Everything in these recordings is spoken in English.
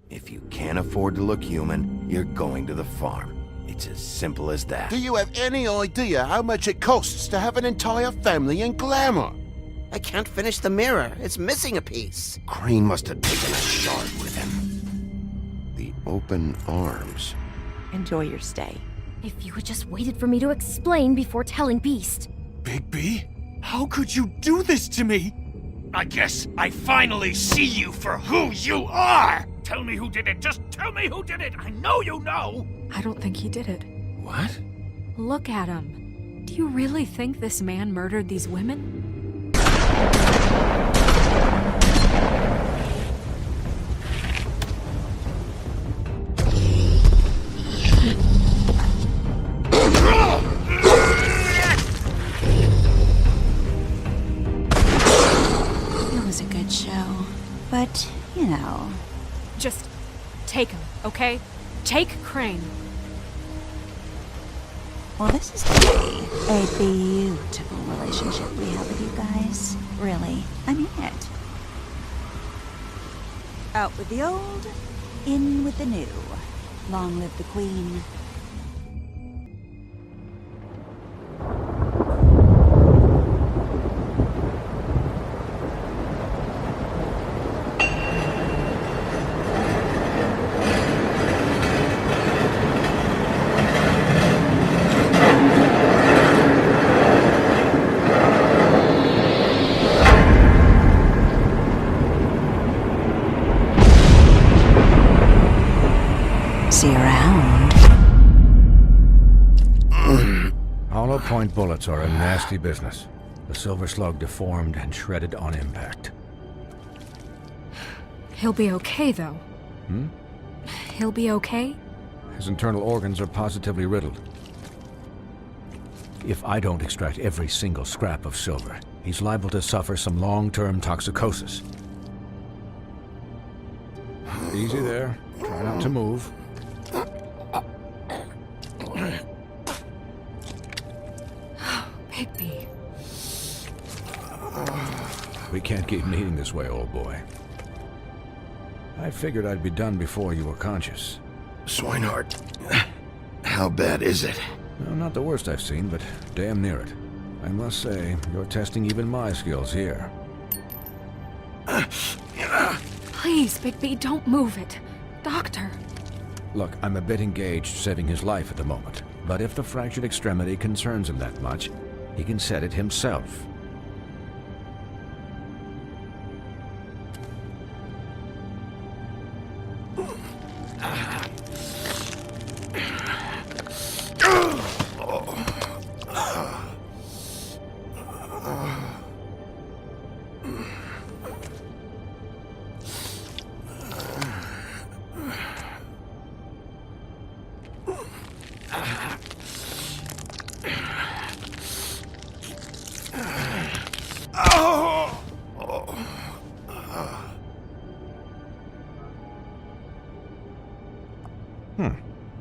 If you can't afford to look human, you're going to the farm. It's as simple as that. Do you have any idea how much it costs to have an entire family in glamour? I can't finish the mirror. It's missing a piece. Crane must have taken a shard with him. The open arms. Enjoy your stay. If you had just waited for me to explain before telling Beast. Bigby, how could you do this to me? I guess I finally see you for who you are! Tell me who did it, just tell me who did it! I know you know! I don't think he did it. What? Look at him. Do you really think this man murdered these women? It was a good show. But, you know... Just take him, okay? Take Crane. Well, this is really a beautiful relationship we have with you guys. Really. I mean it. Out with the old, in with the new. Long live the Queen. See you around. Hollow point bullets are a nasty business. The silver slug deformed and shredded on impact. He'll be okay, though. He'll be okay? His internal organs are positively riddled. If I don't extract every single scrap of silver, he's liable to suffer some long-term toxicosis. Easy there. Try not to move. Bigby. We can't keep meeting this way, old boy. I figured I'd be done before you were conscious. Swinehart, how bad is it? No, not the worst I've seen, but damn near it. I must say, you're testing even my skills here. Please, Bigby, don't move it. Doctor. Look, I'm a bit engaged saving his life at the moment, but if the fractured extremity concerns him that much, he can set it himself.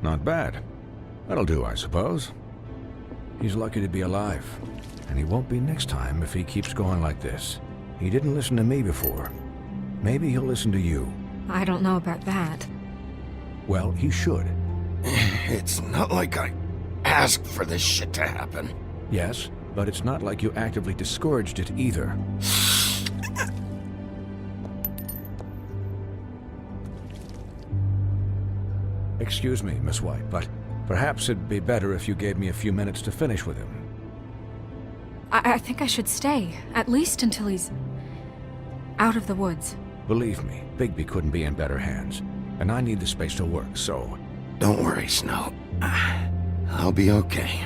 Not bad. That'll do, I suppose. He's lucky to be alive, and he won't be next time if he keeps going like this. He didn't listen to me before. Maybe he'll listen to you. I don't know about that. Well, he should. It's not like I asked for this shit to happen. Yes, but it's not like you actively discouraged it either. Excuse me, Miss White, but perhaps it'd be better if you gave me a few minutes to finish with him. I think I should stay, at least until he's out of the woods. Believe me, Bigby couldn't be in better hands, and I need the space to work, so... Don't worry, Snow. I'll be okay.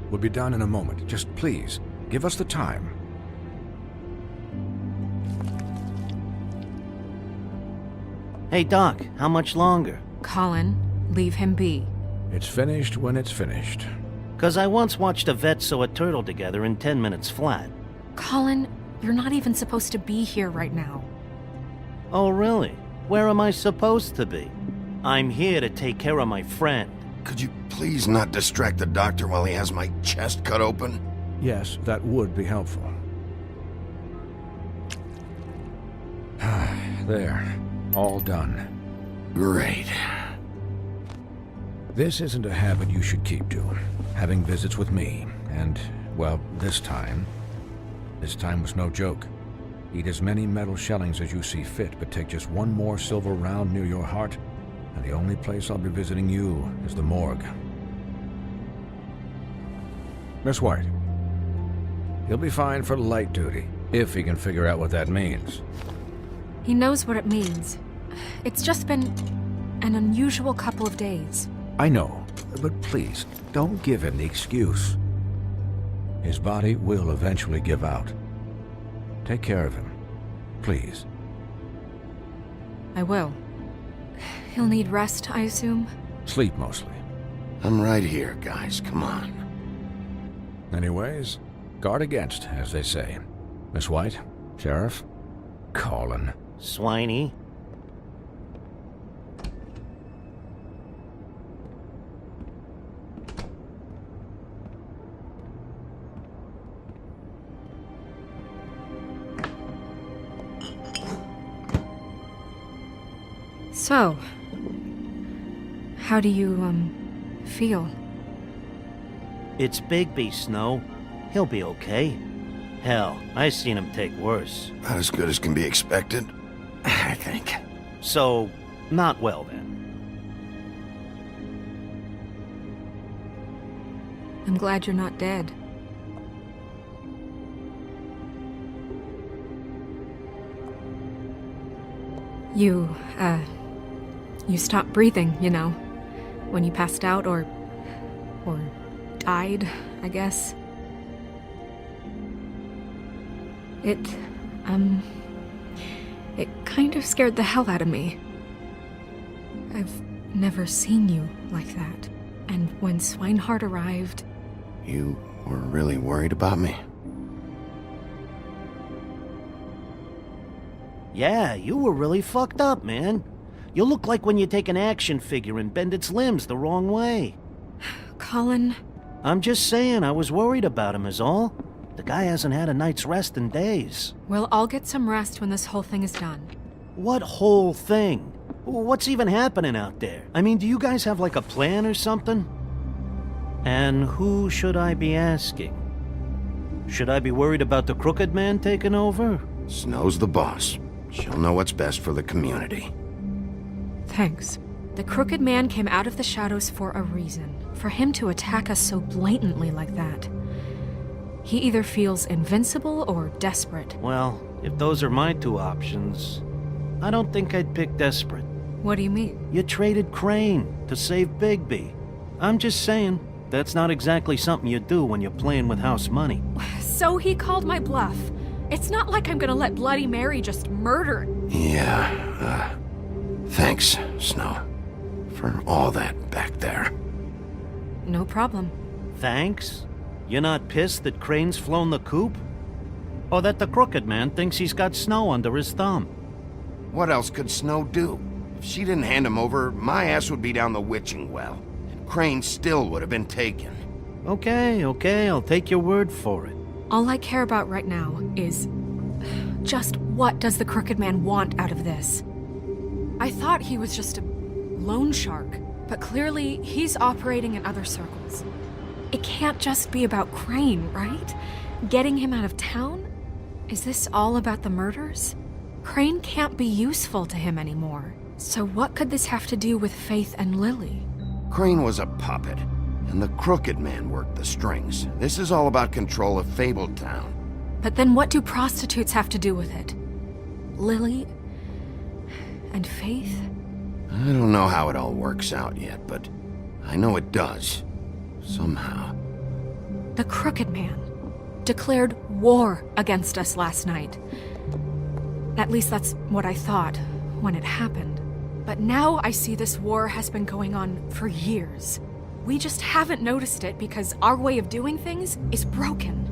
We'll be done in a moment. Just please, give us the time. Hey, Doc, how much longer? Colin, leave him be. It's finished when it's finished. 'Cause I once watched a vet sew a turtle together in 10 minutes flat. Colin, you're not even supposed to be here right now. Oh, really? Where am I supposed to be? I'm here to take care of my friend. Could you please not distract the doctor while he has my chest cut open? Yes, that would be helpful. There. All done. Great. This isn't a habit you should keep to. Having visits with me, and, well, this time was no joke. Eat as many metal shellings as you see fit, but take just one more silver round near your heart, and the only place I'll be visiting you is the morgue. Miss White. He'll be fine for light duty, if he can figure out what that means. He knows what it means. It's just been an unusual couple of days. I know, but please, don't give him the excuse. His body will eventually give out. Take care of him, please. I will. He'll need rest, I assume? Sleep, mostly. I'm right here, guys. Come on. Anyways, guard against, as they say. Miss White, Sheriff, Colin. Swiney. So, how do you, feel? It's Bigby, Snow. He'll be okay. Hell, I seen him take worse. Not as good as can be expected, I think. So, not well then. I'm glad you're not dead. You stopped breathing, you know, when you passed out or died, I guess. It kind of scared the hell out of me. I've never seen you like that. And when Swinehart arrived... You were really worried about me? Yeah, you were really fucked up, man. You look like when you take an action figure and bend its limbs the wrong way. Colin... I'm just saying, I was worried about him is all. The guy hasn't had a night's rest in days. We'll all get some rest when this whole thing is done. What whole thing? What's even happening out there? I mean, do you guys have like a plan or something? And who should I be asking? Should I be worried about the Crooked Man taking over? Snow's the boss. She'll know what's best for the community. Thanks. The Crooked Man came out of the shadows for a reason. For him to attack us so blatantly like that. He either feels invincible or desperate. Well, if those are my two options, I don't think I'd pick desperate. What do you mean? You traded Crane to save Bigby. I'm just saying, that's not exactly something you do when you're playing with house money. So he called my bluff. It's not like I'm gonna let Bloody Mary just murder... Yeah, thanks, Snow, for all that back there. No problem. Thanks? You're not pissed that Crane's flown the coop? Or that the Crooked Man thinks he's got Snow under his thumb? What else could Snow do? If she didn't hand him over, my ass would be down the witching well. And Crane still would have been taken. Okay, I'll take your word for it. All I care about right now is... just what does the Crooked Man want out of this? I thought he was just a loan shark, but clearly he's operating in other circles. It can't just be about Crane, right? Getting him out of town? Is this all about the murders? Crane can't be useful to him anymore. So what could this have to do with Faith and Lily? Crane was a puppet, and the Crooked Man worked the strings. This is all about control of Fabletown. But then what do prostitutes have to do with it? Lily and Faith? I don't know how it all works out yet, but I know it does. Somehow. The Crooked Man declared war against us last night. At least that's what I thought when it happened. But now I see this war has been going on for years. We just haven't noticed it because our way of doing things is broken.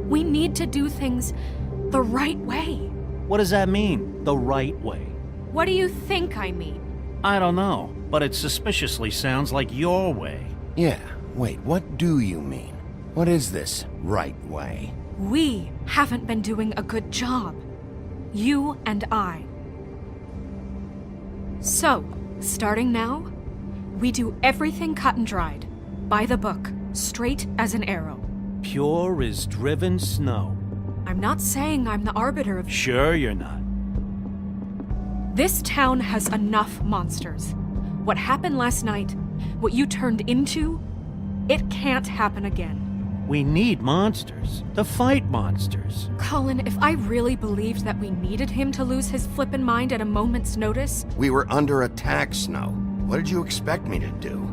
We need to do things the right way. What does that mean, the right way? What do you think I mean? I don't know, but it suspiciously sounds like your way. Yeah, wait, what do you mean? What is this right way? We haven't been doing a good job. You and I. So, starting now, we do everything cut and dried. By the book, straight as an arrow. Pure as driven snow. I'm not saying I'm the arbiter of... Sure you're not. This town has enough monsters. What happened last night, what you turned into, it can't happen again. We need monsters. To fight monsters. Colin, if I really believed that we needed him to lose his flippin' mind at a moment's notice... We were under attack, Snow. What did you expect me to do?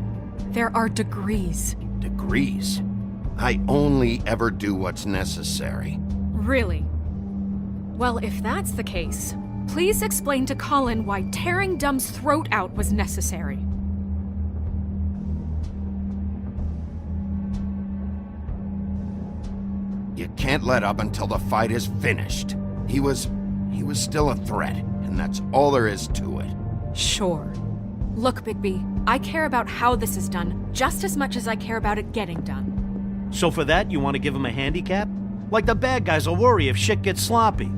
There are degrees. Degrees? I only ever do what's necessary. Really? Well, if that's the case, please explain to Colin why tearing Dumb's throat out was necessary. You can't let up until the fight is finished. He was still a threat, and that's all there is to it. Sure. Look, Bigby, I care about how this is done just as much as I care about it getting done. So for that, you want to give him a handicap? Like the bad guys will worry if shit gets sloppy.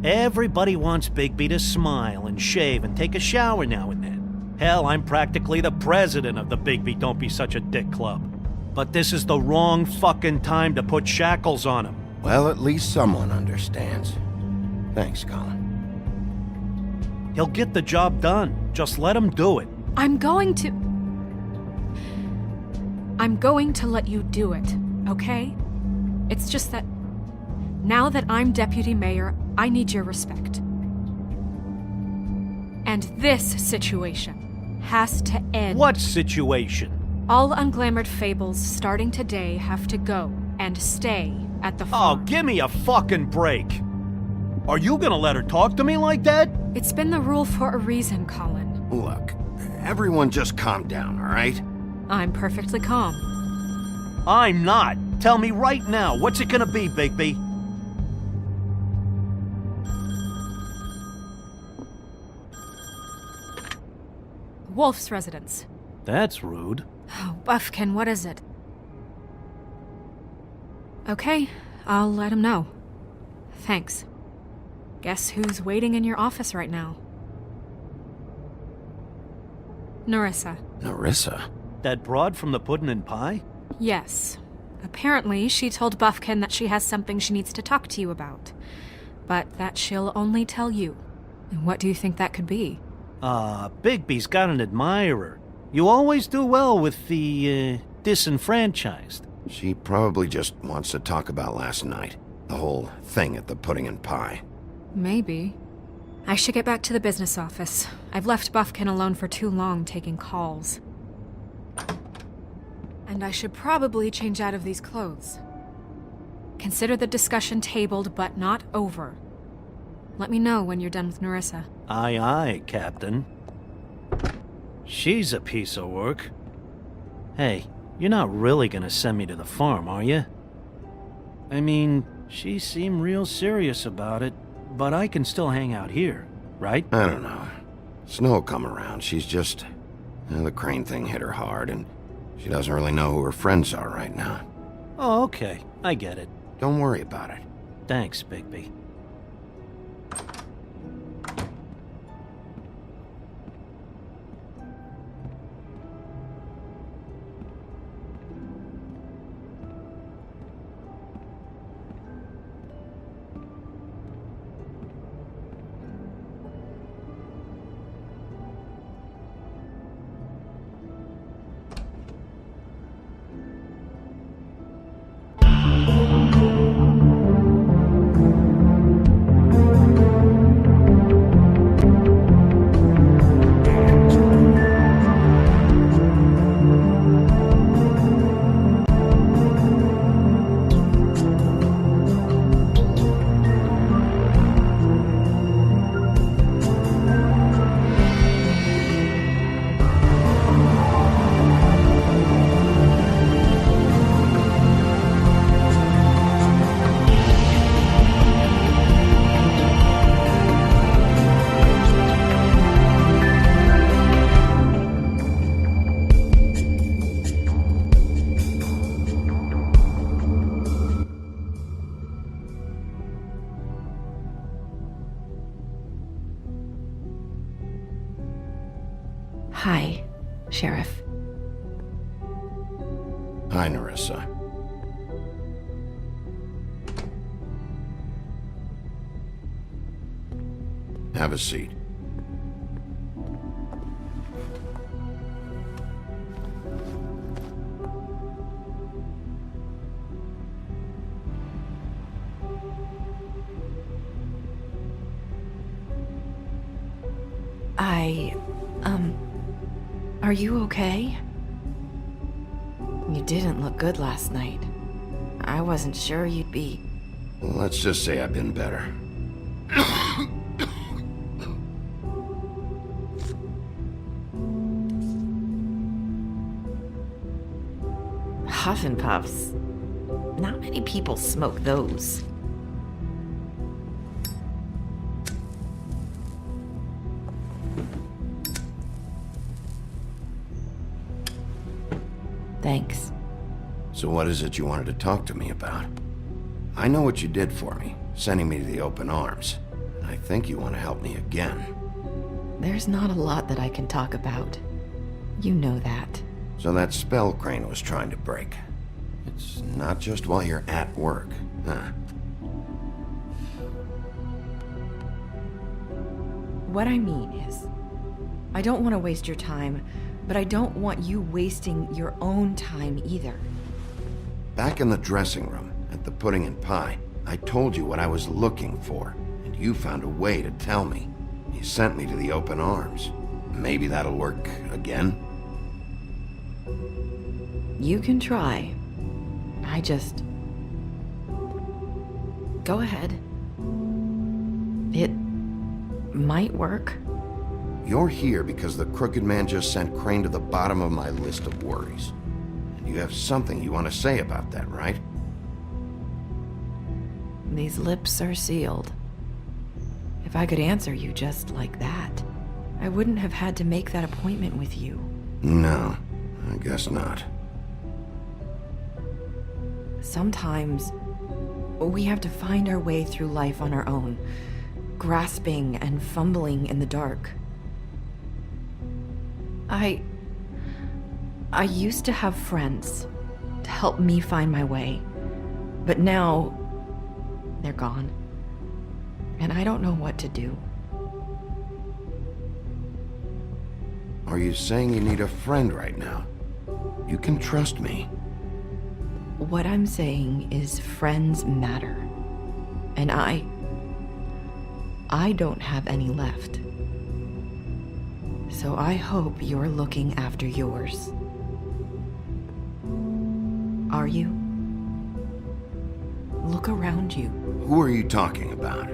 Everybody wants Bigby to smile and shave and take a shower now and then. Hell, I'm practically the president of the Bigby Don't Be Such a Dick Club. But this is the wrong fucking time to put shackles on him. Well, at least someone understands. Thanks, Colin. He'll get the job done. Just let him do it. I'm going to let you do it, okay? It's just that now that I'm deputy mayor, I need your respect. And this situation has to end. What situation? All unglamored fables starting today have to go and stay at the Oh, farm. give me a fucking break. Are you gonna let her talk to me like that? It's been the rule for a reason, Colin. Look, everyone just calm down, all right? I'm perfectly calm. I'm not. Tell me right now, what's it gonna be, Bigby? Wolf's residence. That's rude. Oh, Buffkin, what is it? Okay, I'll let him know. Thanks. Guess who's waiting in your office right now? Nerissa. Nerissa? That broad from the puddin' and pie? Yes. Apparently, she told Buffkin that she has something she needs to talk to you about. But that she'll only tell you. And what do you think that could be? Bigby's got an admirer. You always do well with the, disenfranchised. She probably just wants to talk about last night. The whole thing at the pudding and pie. Maybe. I should get back to the business office. I've left Buffkin alone for too long taking calls. And I should probably change out of these clothes. Consider the discussion tabled but not over. Let me know when you're done with Nerissa. Aye, aye, Captain. She's a piece of work. Hey, you're not really gonna send me to the farm, are you? I mean, she seemed real serious about it, but I can still hang out here, right? I don't know. Snow will come around. She's just... the Crane thing hit her hard, and she doesn't really know who her friends are right now. Oh, okay. I get it. Don't worry about it. Thanks, Bigby. Hi, Sheriff. Hi, Nerissa. Have a seat. Are you okay? You didn't look good last night. I wasn't sure you'd be... Let's just say I've been better. Huff and Puffs. Not many people smoke those. Thanks. So what is it you wanted to talk to me about? I know what you did for me, sending me to the open arms. I think you want to help me again. There's not a lot that I can talk about. You know that. So that spell Crane was trying to break. It's not just while you're at work, huh? What I mean is, I don't want to waste your time, but I don't want you wasting your own time either. Back in the dressing room, at the pudding and pie, I told you what I was looking for, and you found a way to tell me. You sent me to the open arms. Maybe that'll work again? You can try. I just... Go ahead. It might work. You're here because the Crooked Man just sent Crane to the bottom of my list of worries. And you have something you want to say about that, right? These lips are sealed. If I could answer you just like that, I wouldn't have had to make that appointment with you. No, I guess not. Sometimes, we have to find our way through life on our own, grasping and fumbling in the dark. I used to have friends to help me find my way, but now they're gone, and I don't know what to do. Are you saying you need a friend right now? You can trust me. What I'm saying is friends matter, and I don't have any left. So I hope you're looking after yours. Are you? Look around you. Who are you talking about?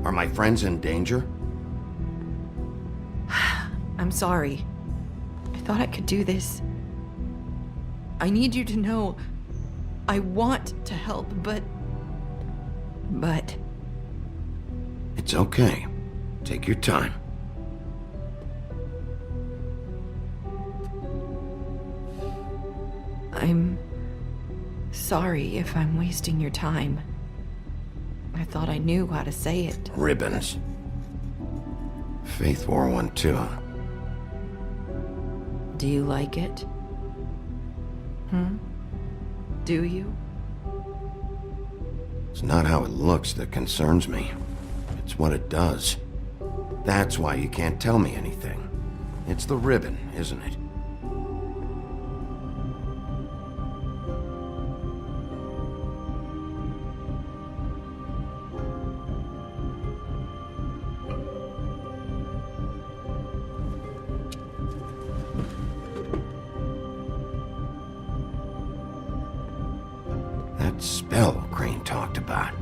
Are my friends in danger? I'm sorry. I thought I could do this. I need you to know I want to help, but... It's okay. Take your time. I'm sorry if I'm wasting your time. I thought I knew how to say it. Ribbons. Faith wore one too. Do you like it? Do you? It's not how it looks that concerns me. It's what it does. That's why you can't tell me anything. It's the ribbon, isn't it? That spell Crane talked about.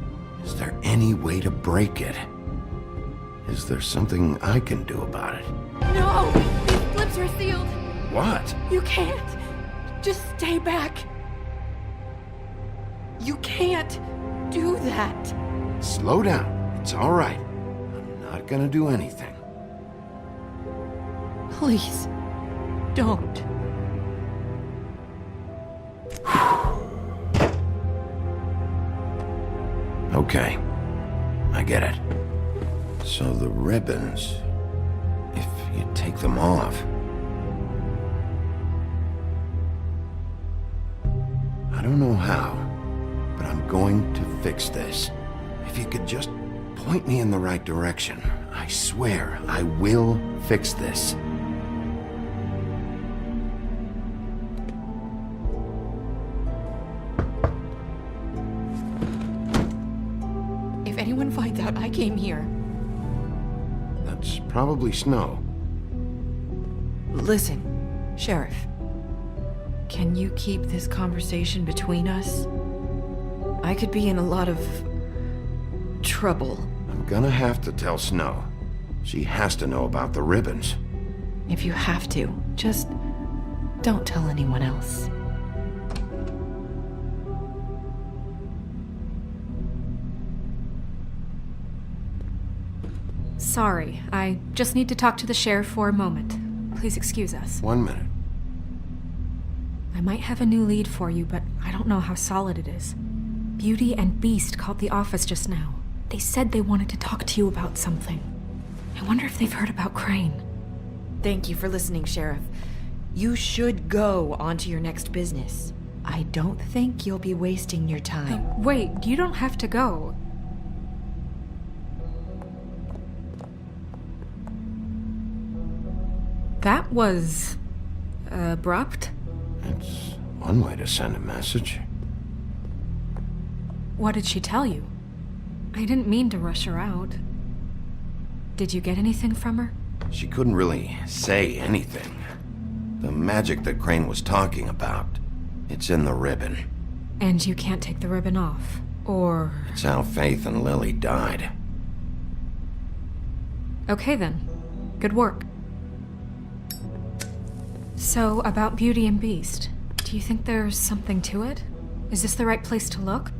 Is there any way to break it? Is there something I can do about it? No! These lips are sealed! What? You can't! Just stay back! You can't do that! Slow down. It's all right. I'm not gonna do anything. Please, don't. Okay. I get it. So the ribbons, if you take them off, I don't know how, but I'm going to fix this. If you could just point me in the right direction, I swear I will fix this. If anyone finds out I came here... That's probably Snow. Listen, Sheriff. Can you keep this conversation between us? I could be in a lot of... trouble. I'm gonna have to tell Snow. She has to know about the ribbons. If you have to, just don't tell anyone else. Sorry, I just need to talk to the sheriff for a moment. Please excuse us. 1 minute. I might have a new lead for you, but I don't know how solid it is. Beauty and Beast called the office just now. They said they wanted to talk to you about something. I wonder if they've heard about Crane. Thank you for listening, Sheriff. You should go on to your next business. I don't think you'll be wasting your time. Wait, you don't have to go. That was... abrupt? It's one way to send a message. What did she tell you? I didn't mean to rush her out. Did you get anything from her? She couldn't really say anything. The magic that Crane was talking about, it's in the ribbon. And you can't take the ribbon off, or... It's how Faith and Lily died. Okay then. Good work. So, about Beauty and Beast, do you think there's something to it? Is this the right place to look?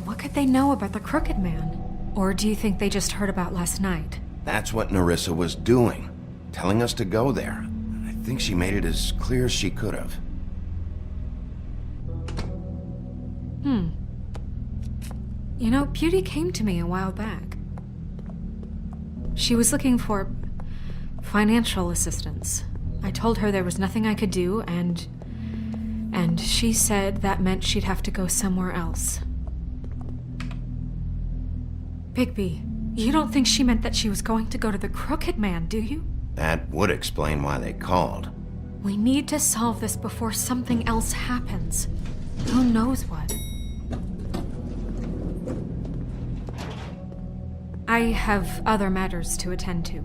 What could they know about the Crooked Man? Or do you think they just heard about last night? That's what Nerissa was doing, telling us to go there. I think she made it as clear as she could have. You know, Beauty came to me a while back. She was looking for financial assistance. I told her there was nothing I could do, and she said that meant she'd have to go somewhere else. Bigby, you don't think she meant that she was going to go to the Crooked Man, do you? That would explain why they called. We need to solve this before something else happens. Who knows what? I have other matters to attend to.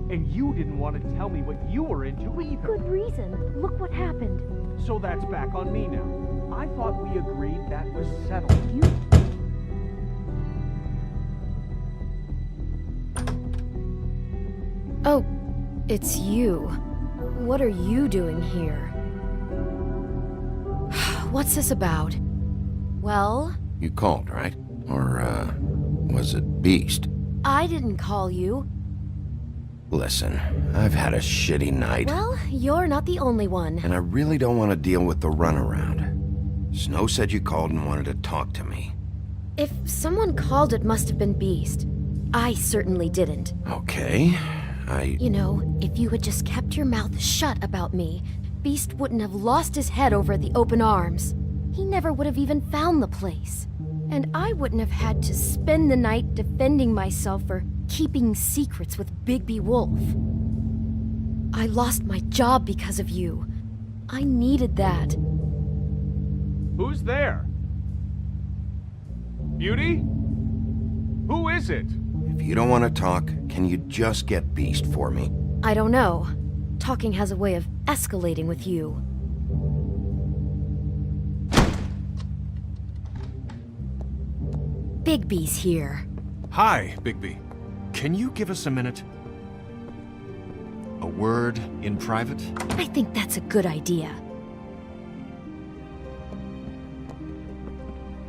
And you didn't want to tell me what you were into either. Good reason. Look what happened. So that's back on me now. I thought we agreed that was settled. Oh, it's you. What are you doing here? What's this about? Well? You called, right? Or, was it Beast? I didn't call you. Listen, I've had a shitty night. Well, you're not the only one. And I really don't want to deal with the runaround. Snow said you called and wanted to talk to me. If someone called, it must have been Beast. I certainly didn't. Okay, You know, if you had just kept your mouth shut about me, Beast wouldn't have lost his head over at the open arms. He never would have even found the place. And I wouldn't have had to spend the night defending myself for keeping secrets with Bigby Wolf. I lost my job because of you. I needed that. Who's there? Beauty? Who is it? if you don't want to talk, can you just get Beast for me? I don't know. Talking has a way of escalating with you. Bigby's here. Hi, Bigby. Can you give us a minute? A word in private? I think that's a good idea.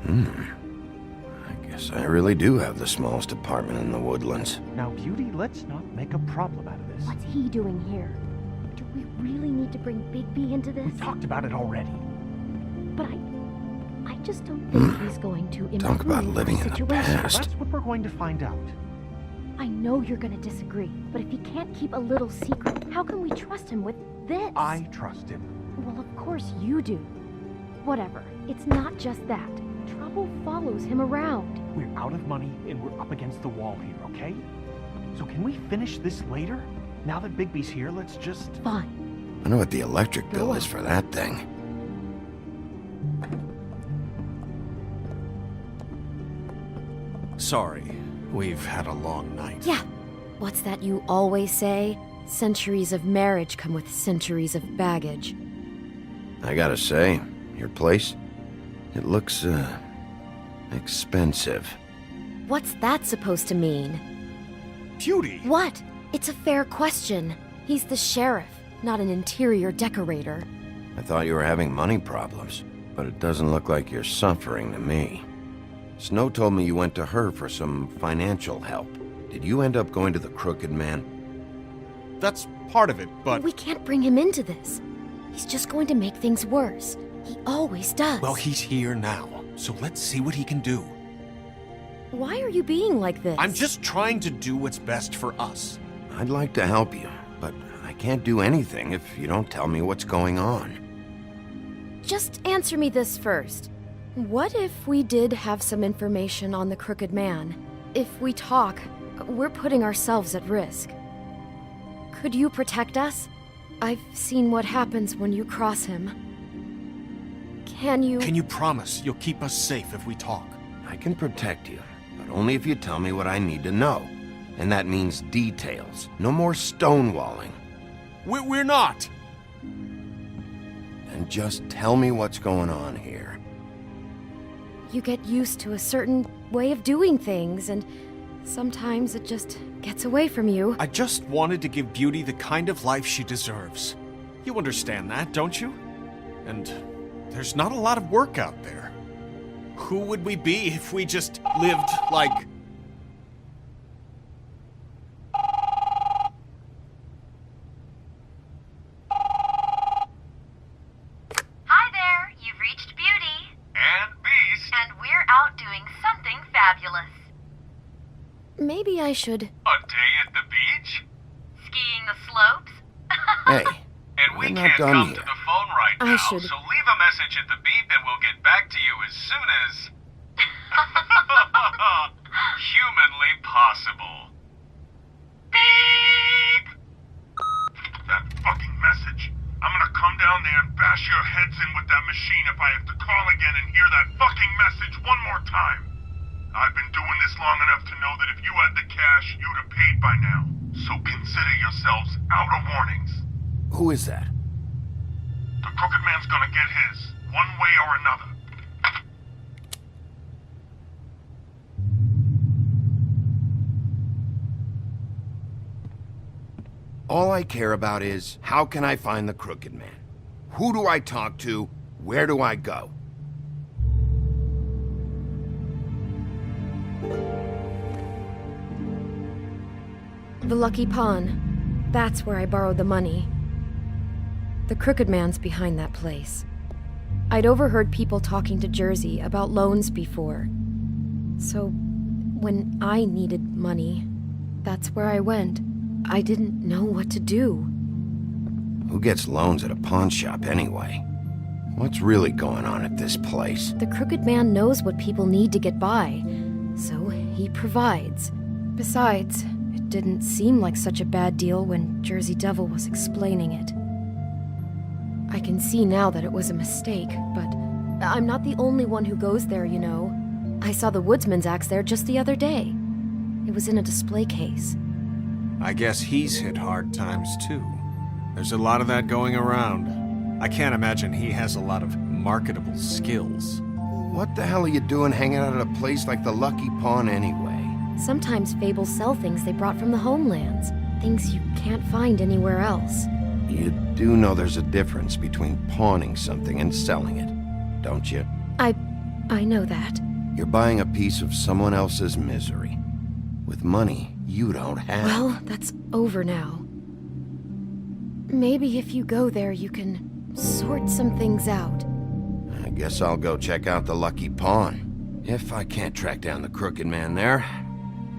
I guess I really do have the smallest apartment in the Woodlands. Now, Beauty, let's not make a problem out of this. What's he doing here? Do we really need to bring Bigby into this? We talked about it already. But I just don't think he's going to improve Talk about living our in the situation. past. That's what we're going to find out. I know you're gonna disagree, but if he can't keep a little secret, how can we trust him with this? I trust him. Well, of course you do. Whatever. It's not just that. Trouble follows him around. We're out of money and we're up against the wall here, okay? So can we finish this later? Now that Bigby's here, let's just... Fine. I know what the electric bill is for that thing. Sorry, we've had a long night. Yeah. What's that you always say? Centuries of marriage come with centuries of baggage. I gotta say, your place, it looks, expensive. What's that supposed to mean? Beauty! What? It's a fair question. He's the sheriff, not an interior decorator. I thought you were having money problems, but it doesn't look like you're suffering to me. Snow told me you went to her for some financial help. Did you end up going to the Crooked Man? That's part of it, but... We can't bring him into this. He's just going to make things worse. He always does. Well, he's here now, so let's see what he can do. Why are you being like this? I'm just trying to do what's best for us. I'd like to help you, but I can't do anything if you don't tell me what's going on. Just answer me this first. What if we did have some information on the Crooked Man? If we talk, we're putting ourselves at risk. Could you protect us? I've seen what happens when you cross him. Can you... Can you promise you'll keep us safe if we talk? I can protect you, but only if you tell me what I need to know. And that means details. No more stonewalling. We're not! And just tell me what's going on here. You get used to a certain way of doing things, and sometimes it just gets away from you. I just wanted to give Beauty the kind of life she deserves. You understand that, don't you? And there's not a lot of work out there. Who would we be if we just lived like... Hi there, you've reached Beauty. And Beast! And we're out doing something fabulous. Maybe I should... A day at the beach? Skiing the slopes? Hey, And we we're not can't done come here. to the phone right I now, should- so leave a message at the beep and we'll get back to you as soon as... humanly possible. Beep! That fucking message. I'm gonna come down there and bash your heads in with that machine if I have to call again and hear that fucking message one more time. I've been doing this long enough to know that if you had the cash, you'd have paid by now. So consider yourselves out of warnings. Who is that? The Crooked Man's gonna get his, one way or another. All I care about is, how can I find the Crooked Man? Who do I talk to? Where do I go? The Lucky Pawn. That's where I borrowed the money. The Crooked Man's behind that place. I'd overheard people talking to Jersey about loans before. So, when I needed money, that's where I went. I didn't know what to do. Who gets loans at a pawn shop anyway? What's really going on at this place? The Crooked Man knows what people need to get by, so he provides. Besides, it didn't seem like such a bad deal when Jersey Devil was explaining it. I can see now that it was a mistake, but I'm not the only one who goes there, you know. I saw the Woodsman's axe there just the other day. It was in a display case. I guess he's hit hard times too. There's a lot of that going around. I can't imagine he has a lot of marketable skills. What the hell are you doing hanging out at a place like the Lucky Pawn anyway? Sometimes Fables sell things they brought from the homelands. Things you can't find anywhere else. You do know there's a difference between pawning something and selling it, don't you? I know that. You're buying a piece of someone else's misery. With money you don't have. Well, that's over now. Maybe if you go there, you can sort some things out. I guess I'll go check out the Lucky Pawn. If I can't track down the Crooked Man there,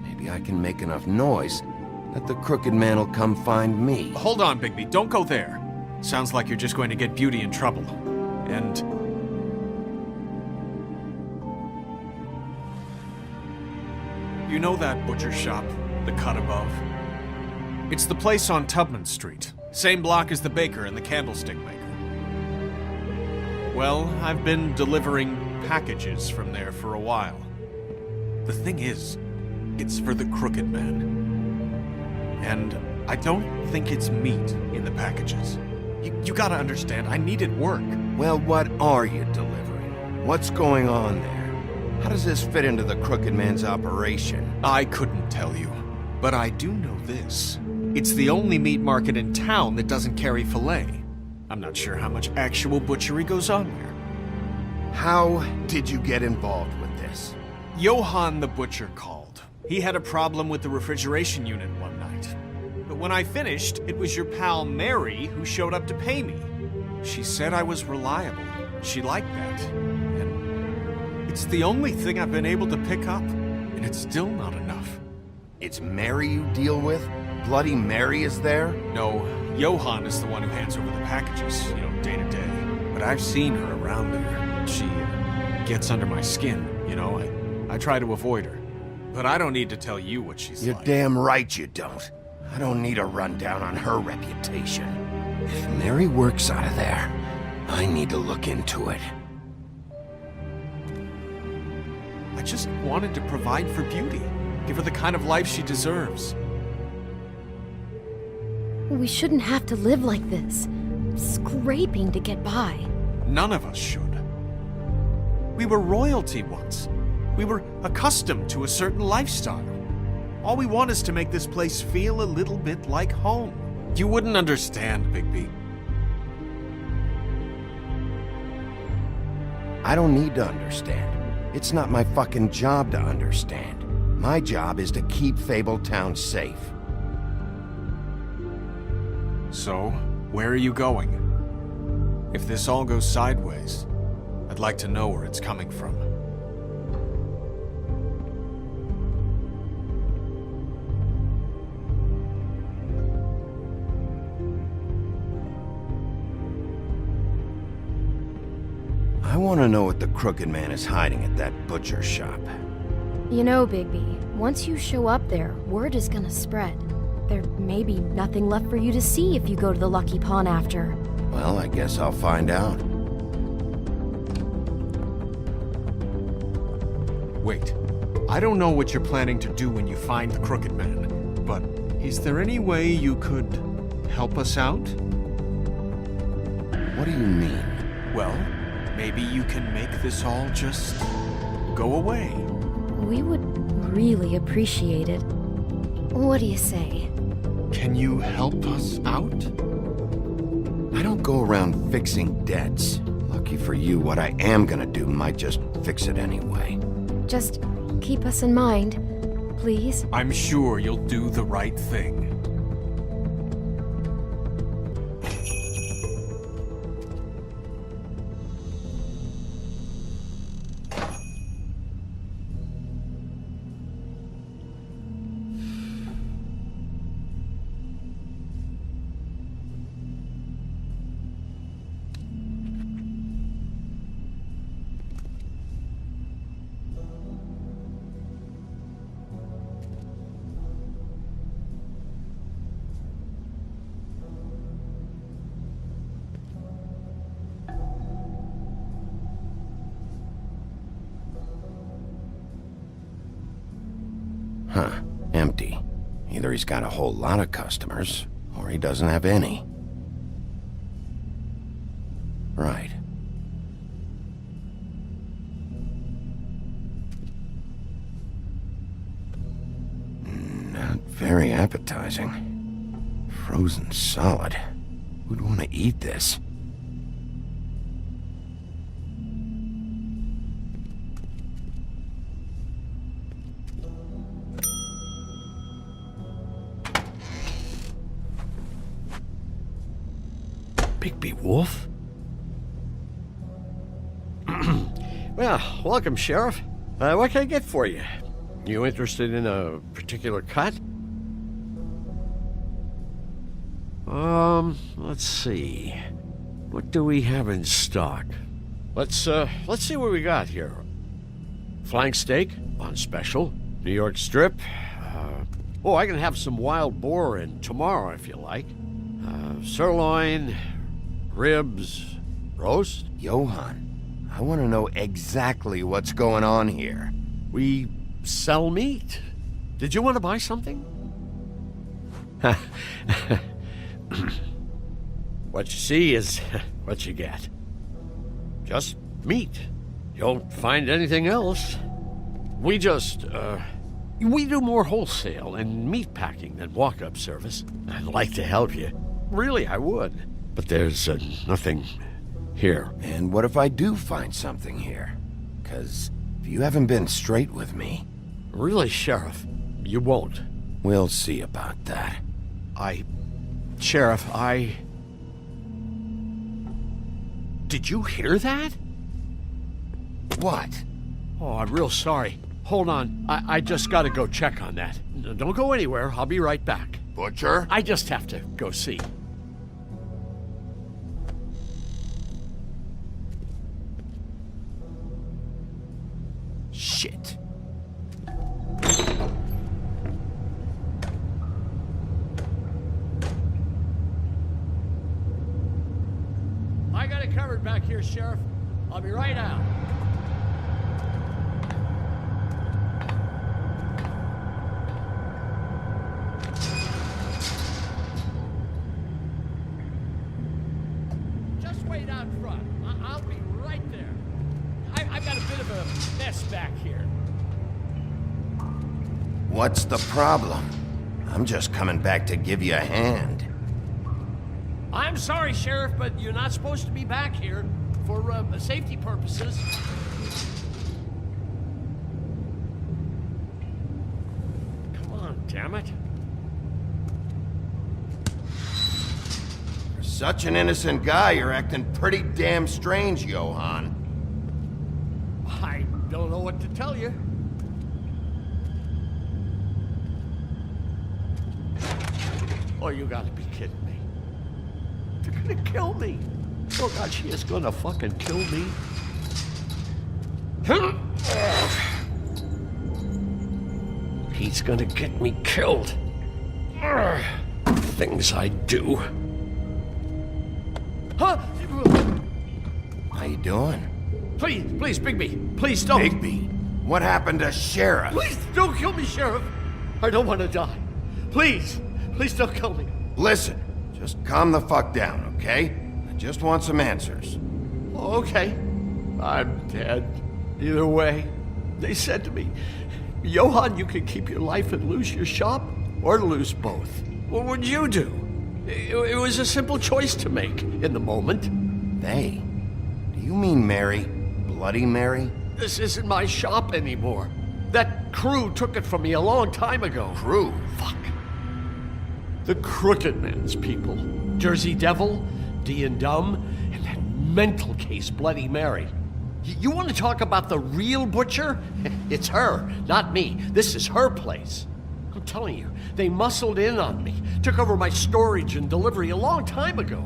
maybe I can make enough noise that the Crooked Man will come find me. Hold on, Bigby. Don't go there. Sounds like you're just going to get Beauty in trouble. And... you know that butcher shop, the cut above? It's the place on Tubman Street. Same block as the baker and the candlestick maker. Well, I've been delivering packages from there for a while. The thing is, it's for the Crooked Man. And I don't think it's meat in the packages. You gotta understand, I needed work. Well, what are you delivering? What's going on there? How does this fit into the Crooked Man's operation? I couldn't tell you, but I do know this. It's the only meat market in town that doesn't carry filet. I'm not sure how much actual butchery goes on there. How did you get involved with this? Johann the butcher called. He had a problem with the refrigeration unit one night. But when I finished, it was your pal Mary who showed up to pay me. She said I was reliable. She liked that. And it's the only thing I've been able to pick up, and it's still not enough. It's Mary you deal with? Bloody Mary is there? No, Johann is the one who hands over the packages, day to day. But I've seen her around there. She gets under my skin, I try to avoid her. But I don't need to tell you what she's You're like. damn right you don't. I don't need a rundown on her reputation. If Mary works out of there, I need to look into it. I just wanted to provide for Beauty. Give her the kind of life she deserves. We shouldn't have to live like this, scraping to get by. None of us should. We were royalty once. We were accustomed to a certain lifestyle. All we want is to make this place feel a little bit like home. You wouldn't understand, Bigby. I don't need to understand. It's not my fucking job to understand. My job is to keep Fabletown safe. So, where are you going? If this all goes sideways, I'd like to know where it's coming from. I want to know what the Crooked Man is hiding at that butcher shop. You know, Bigby, once you show up there, word is gonna spread. There may be nothing left for you to see if you go to the Lucky Pawn after. Well, I guess I'll find out. Wait, I don't know what you're planning to do when you find the Crooked Man, but is there any way you could help us out? What do you mean? Well, maybe you can make this all just go away. We would really appreciate it. What do you say? Can you help us out? I don't go around fixing debts. Lucky for you, what I am gonna do might just fix it anyway. Just keep us in mind, please. I'm sure you'll do the right thing. Huh. Empty. Either he's got a whole lot of customers, or he doesn't have any. Right. Not very appetizing. Frozen solid. Who'd want to eat this? Bigby Wolf? Well, welcome, Sheriff. What can I get for you? You interested in a particular cut? Let's see. What do we have in stock? Let's see what we got here. Flank steak on special. New York strip. I can have some wild boar in tomorrow if you like. Sirloin, ribs, roast. Johann, I want to know exactly what's going on here. We sell meat. Did you want to buy something? What you see is what you get. Just meat. You don't find anything else. We do more wholesale and meat packing than walk-up service. I'd like to help you. Really, I would. But there's nothing here. And what if I do find something here? 'Cause if you haven't been straight with me... Really, Sheriff, you won't. We'll see about that. Sheriff, Did you hear that? What? Oh, I'm real sorry. Hold on. I just gotta go check on that. Don't go anywhere. I'll be right back. Butcher? I just have to go see. Shit. I got it covered back here, Sheriff. I'll be right out. Just wait out front. I'll be right there. I've got a bit of a mess back here. What's the problem? I'm just coming back to give you a hand. I'm sorry, Sheriff, but you're not supposed to be back here for safety purposes. Come on, damn it. For such an innocent guy, you're acting pretty damn strange, Johann. I don't know what to tell you. Oh, you gotta be kidding me. They're gonna kill me. Oh God, she is gonna fucking kill me. He's gonna get me killed. Things I do. Huh? How you doing? Please, Bigby. Please don't. Bigby? What happened to Sheriff? Please don't kill me, Sheriff. I don't want to die. Please don't kill me. Listen, just calm the fuck down, okay? I just want some answers. Okay. I'm dead. Either way. They said to me, Johann, you can keep your life and lose your shop, or lose both. What would you do? It was a simple choice to make in the moment. They? Do you mean Mary? Bloody Mary? This isn't my shop anymore. That crew took it from me a long time ago. Crew? Fuck. The Crooked Man's people. Jersey Devil, D and Dumb, and that mental case Bloody Mary. You want to talk about the real butcher? It's her, not me. This is her place. I'm telling you, they muscled in on me, took over my storage and delivery a long time ago.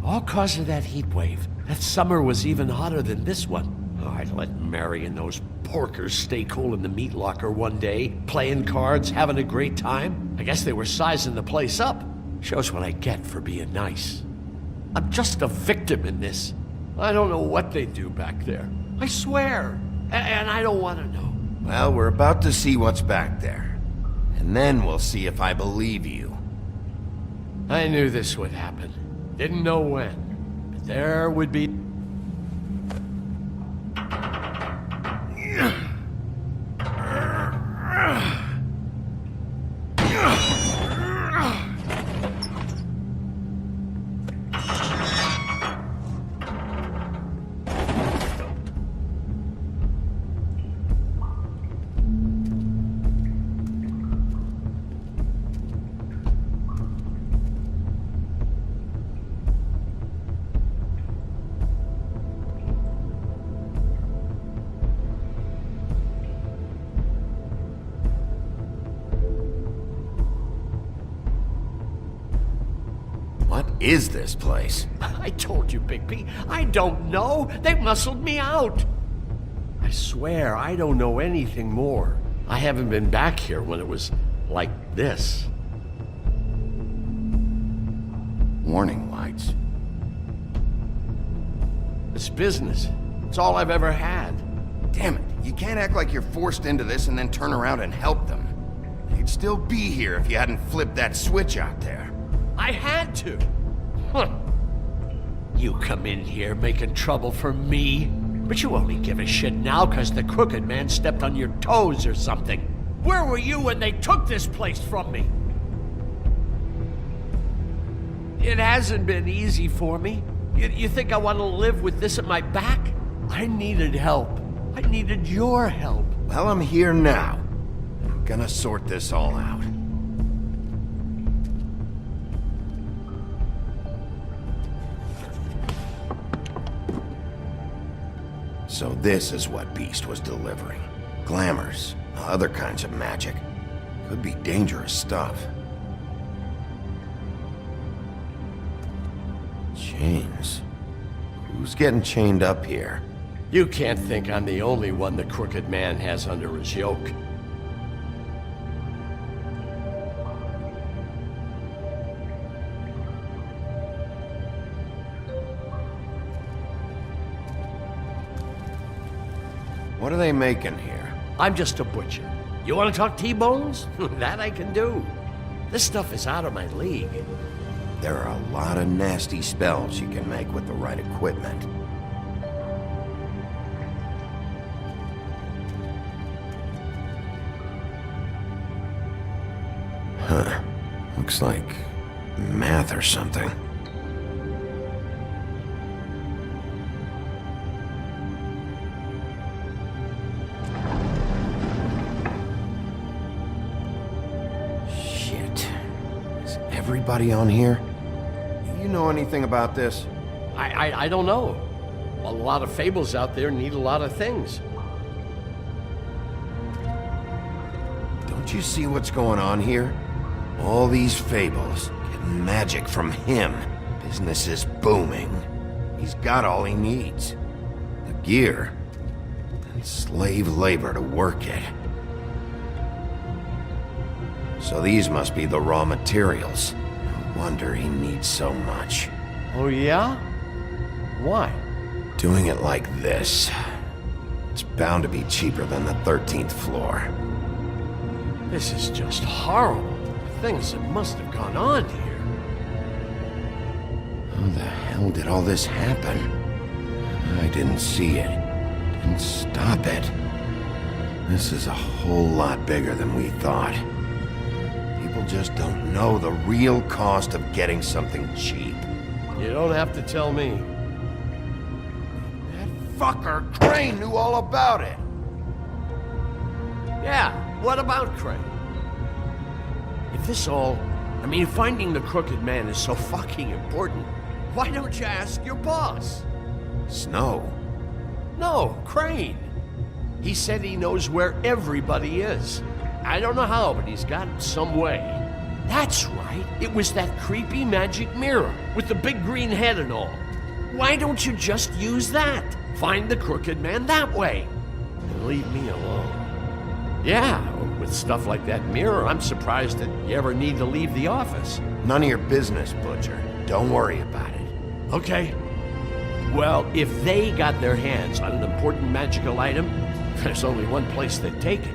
All cause of that heat wave. That summer was even hotter than this one. Oh, I'd let Mary and those porkers stay cool in the meat locker one day, playing cards, having a great time. I guess they were sizing the place up. Shows what I get for being nice. I'm just a victim in this. I don't know what they do back there. I swear. And I don't want to know. Well, we're about to see what's back there. And then we'll see if I believe you. I knew this would happen. Didn't know when. But there would be... is this place? I told you, Bigby. I don't know. They muscled me out. I swear, I don't know anything more. I haven't been back here when it was like this. Warning lights. It's business. It's all I've ever had. Damn it, you can't act like you're forced into this and then turn around and help them. They'd still be here if you hadn't flipped that switch out there. I had to. Huh. You come in here making trouble for me, but you only give a shit now because the crooked man stepped on your toes or something. Where were you when they took this place from me? It hasn't been easy for me. You think I want to live with this at my back? I needed help. I needed your help. Well, I'm here now. I'm gonna sort this all out. So this is what Beast was delivering. Glamours, other kinds of magic. Could be dangerous stuff. Chains. Who's getting chained up here? You can't think I'm the only one the crooked man has under his yoke. What are they making here? I'm just a butcher. You want to talk T-bones? That I can do. This stuff is out of my league. There are a lot of nasty spells you can make with the right equipment. Huh. Looks like math or something. Shit. Is everybody on here? You know anything about this? I don't know. A lot of fables out there need a lot of things. Don't you see what's going on here? All these fables, getting magic from him. Business is booming. He's got all he needs. The gear, and slave labor to work it. So these must be the raw materials. No wonder he needs so much. Oh yeah? Why? Doing it like this, it's bound to be cheaper than the 13th floor. This is just horrible. Things that must have gone on here. How the hell did all this happen? I didn't see it. Didn't stop it. This is a whole lot bigger than we thought. People just don't know the real cost of getting something cheap. You don't have to tell me. That fucker Crane knew all about it. Yeah, what about Crane? If this all... if finding the crooked man is so fucking important, why don't you ask your boss? Snow? No, Crane. He said he knows where everybody is. I don't know how, but he's got some way. That's right. It was that creepy magic mirror with the big green head and all. Why don't you just use that? Find the crooked man that way. And leave me alone. Yeah, with stuff like that mirror, I'm surprised that you ever need to leave the office. None of your business, Butcher. Don't worry about it. Okay. Well, if they got their hands on an important magical item, there's only one place they'd take it.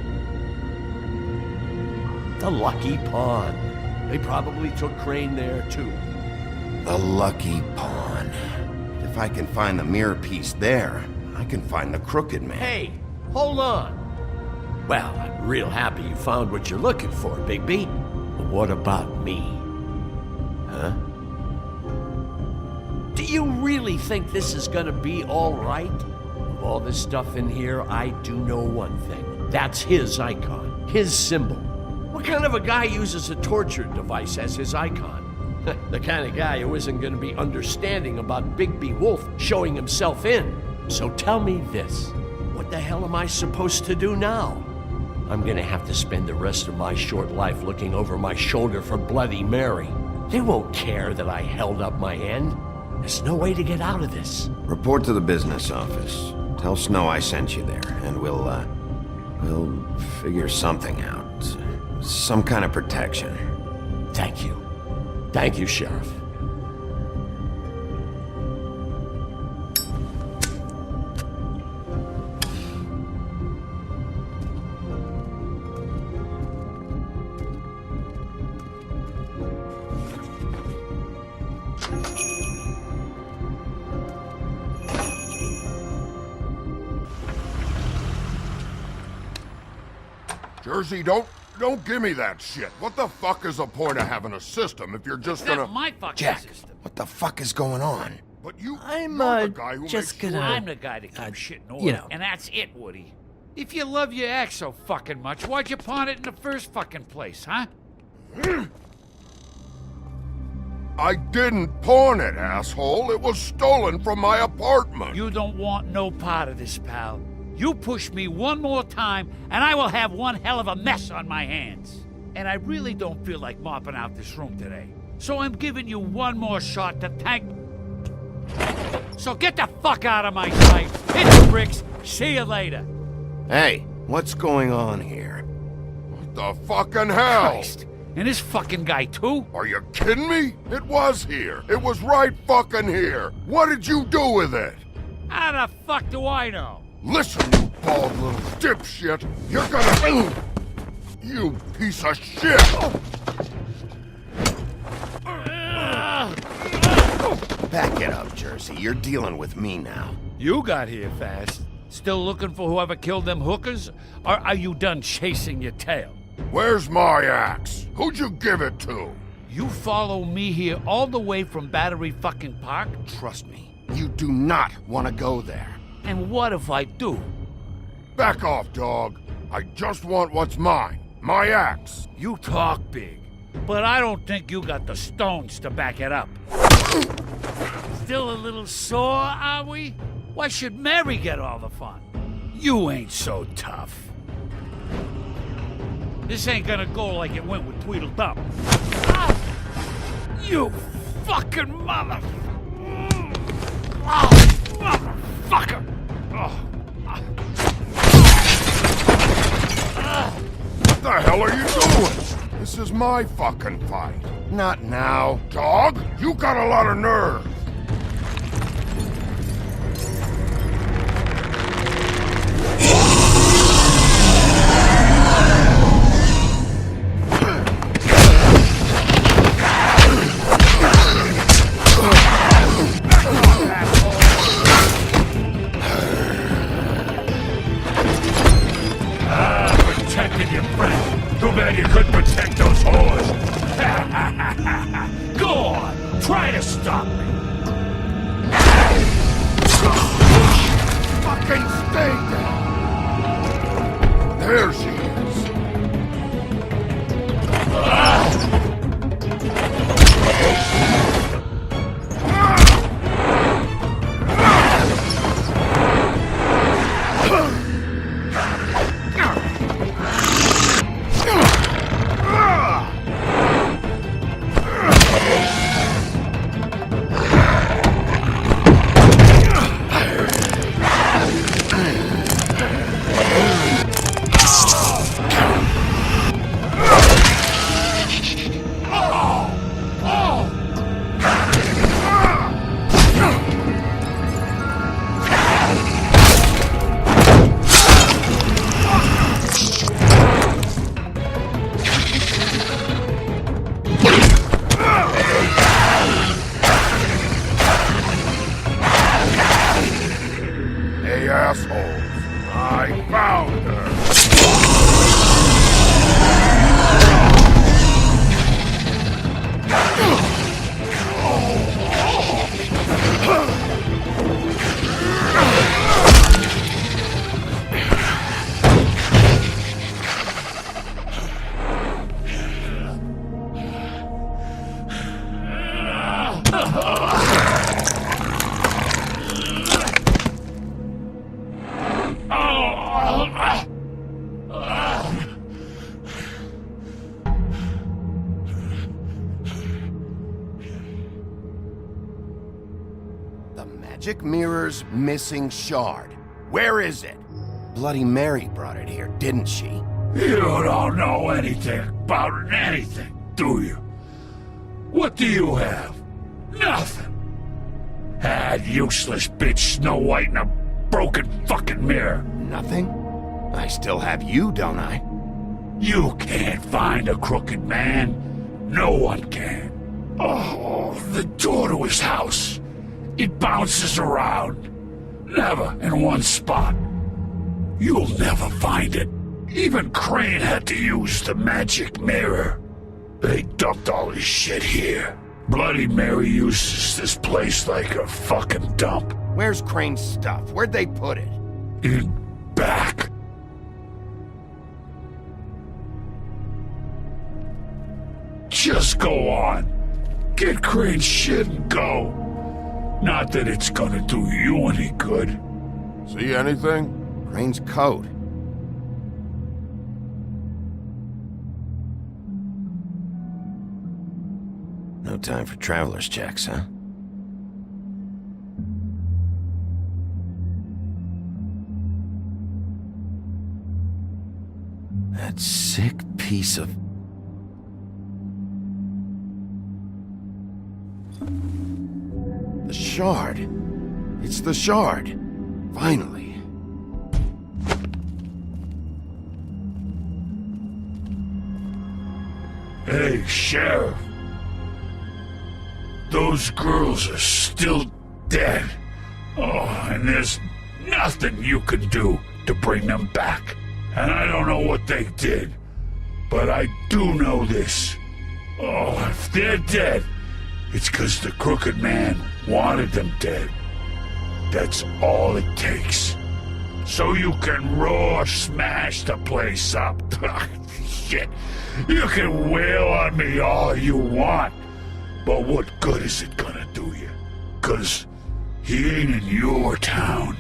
The Lucky Pawn. They probably took Crane there, too. The Lucky Pawn. If I can find the mirror piece there, I can find the crooked man. Hey, hold on. Well, I'm real happy you found what you're looking for, Bigby. But what about me? Huh? Do you really think this is gonna be all right? Of all this stuff in here, I do know one thing. That's his icon, his symbol. What kind of a guy uses a torture device as his icon? The kind of guy who isn't gonna be understanding about Bigby Wolf showing himself in. So tell me this. What the hell am I supposed to do now? I'm gonna have to spend the rest of my short life looking over my shoulder for Bloody Mary. They won't care that I held up my end. There's no way to get out of this. Report to the business office. Tell Snow I sent you there, and we'll figure something out. Some kind of protection. Thank you. Thank you, Sheriff. Jersey, don't give me that shit. What the fuck is the point of having a system if you're just gonna... That's my fucking Jack, system. what the fuck is going on? But you're I'm the guy who just makes gonna. I'm the guy that keeps shit in order. you know. And that's it, Woody. If you love your ex so fucking much, why'd you pawn it in the first fucking place, huh? I didn't pawn it, asshole. It was stolen from my apartment. You don't want no part of this, pal. You push me one more time, and I will have one hell of a mess on my hands. And I really don't feel like mopping out this room today. So I'm giving you one more shot to thank... So get the fuck out of my sight. Hit the bricks. See you later. Hey, what's going on here? What the fucking hell? Christ. And this fucking guy, too? Are you kidding me? It was here. It was right fucking here. What did you do with it? How the fuck do I know? Listen, you bald little dipshit. You're gonna... You piece of shit! Back it up, Jersey. You're dealing with me now. You got here fast. Still looking for whoever killed them hookers? Or are you done chasing your tail? Where's my axe? Who'd you give it to? You follow me here all the way from Battery fucking Park? Trust me, you do not want to go there. And what if I do? Back off, dog. I just want what's mine. My axe. You talk big, but I don't think you got the stones to back it up. Still a little sore, are we? Why should Mary get all the fun? You ain't so tough. This ain't gonna go like it went with Tweedle. Ah! You fucking mother... Oh, motherfucker! What the hell are you doing? This is my fucking fight. Not now. Dog, you got a lot of nerve. Protected your friend. Too bad you couldn't protect those whores. Go on, try to stop me. Fucking stay down. There she is. Hey, assholes. I found her. The magic mirror's missing shard. Where is it? Bloody Mary brought it here, didn't she? You don't know anything about anything, do you? What do you have? Nothing. That useless bitch Snow White in a broken fucking mirror. Nothing? I still have you, don't I? You can't find a crooked man. No one can. Oh, the door to his house. It bounces around. Never in one spot. You'll never find it. Even Crane had to use the magic mirror. They dumped all his shit here. Bloody Mary uses this place like a fucking dump. Where's Crane's stuff? Where'd they put it? In back. Just go on. Get Crane's shit and go. Not that it's gonna do you any good. See anything? Crane's coat. No time for traveler's checks, huh? That sick piece of... The shard. It's the shard. Finally. Hey, Sheriff. Those girls are still dead. Oh, and there's nothing you can do to bring them back. And I don't know what they did, but I do know this. Oh, if they're dead, it's 'cause the Crooked Man wanted them dead. That's all it takes. So you can smash the place up. Shit, you can wail on me all you want, but what good is it gonna do you? 'Cause he ain't in your town.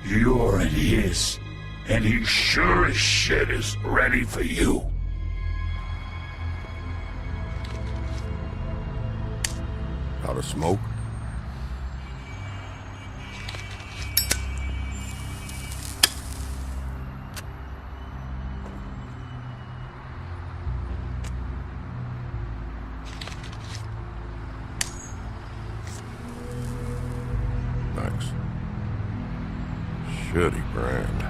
You're in his. And he sure as shit is ready for you. Out of smoke? Thanks. Shitty brand.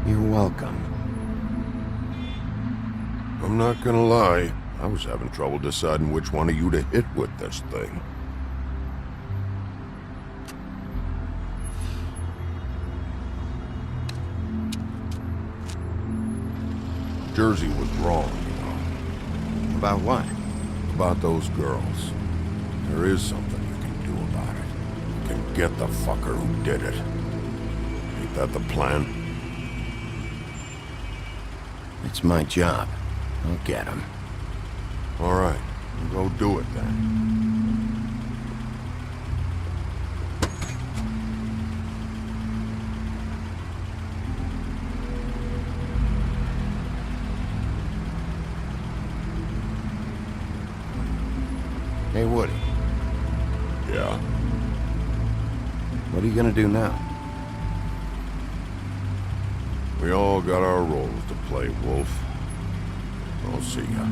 You're welcome. I'm not gonna lie, I was having trouble deciding which one of you to hit with this thing. Jersey was wrong, you know. About what? About those girls. There is something you can do about it. You can get the fucker who did it. Ain't that the plan? It's my job. I'll get him. All right, go do it then. Hey, Woody. Yeah? What are you gonna do now? We all got our roles to play, Wolf. I'll see ya.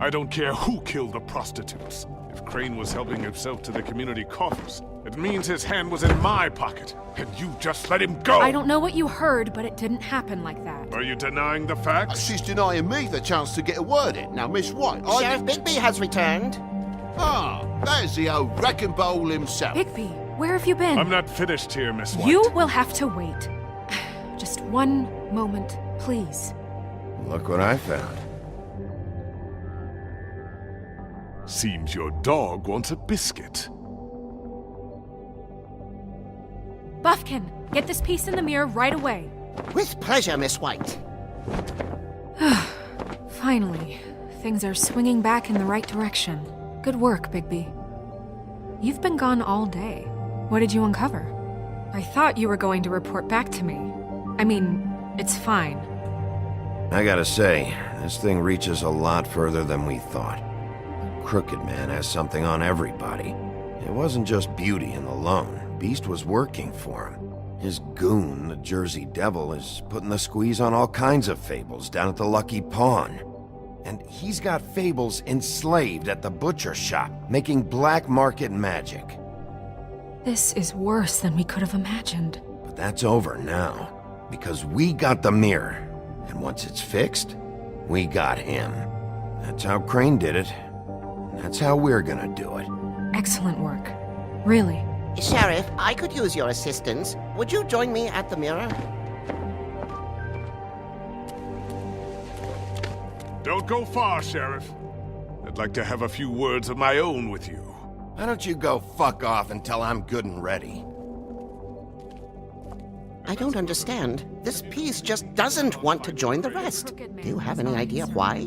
I don't care who killed the prostitutes. If Crane was helping himself to the community coffers, it means his hand was in my pocket, and you just let him go! I don't know what you heard, but it didn't happen like that. Are you denying the facts? She's denying me the chance to get a word in. Now, Miss White, Sheriff Bigby has returned. Ah, there's the old wrecking bowl himself. Bigby, where have you been? I'm not finished here, Miss White. You will have to wait. Just one moment, please. Look what I found. Seems your dog wants a biscuit. Buffkin, get this piece in the mirror right away. With pleasure, Miss White. Finally, things are swinging back in the right direction. Good work, Bigby. You've been gone all day. What did you uncover? I thought you were going to report back to me. I mean, it's fine. I gotta say, this thing reaches a lot further than we thought. The Crooked Man has something on everybody. It wasn't just Beauty and the Lone. Beast was working for him. His goon, the Jersey Devil, is putting the squeeze on all kinds of Fables down at the Lucky Pawn. And he's got Fables enslaved at the butcher shop, making black market magic. This is worse than we could have imagined. But that's over now, because we got the mirror. And once it's fixed, we got him. That's how Crane did it. That's how we're gonna do it. Excellent work. Really. Sheriff, I could use your assistance. Would you join me at the mirror? Don't go far, Sheriff. I'd like to have a few words of my own with you. Why don't you go fuck off until I'm good and ready? I don't understand. This piece just doesn't want to join the rest. Do you have any idea why?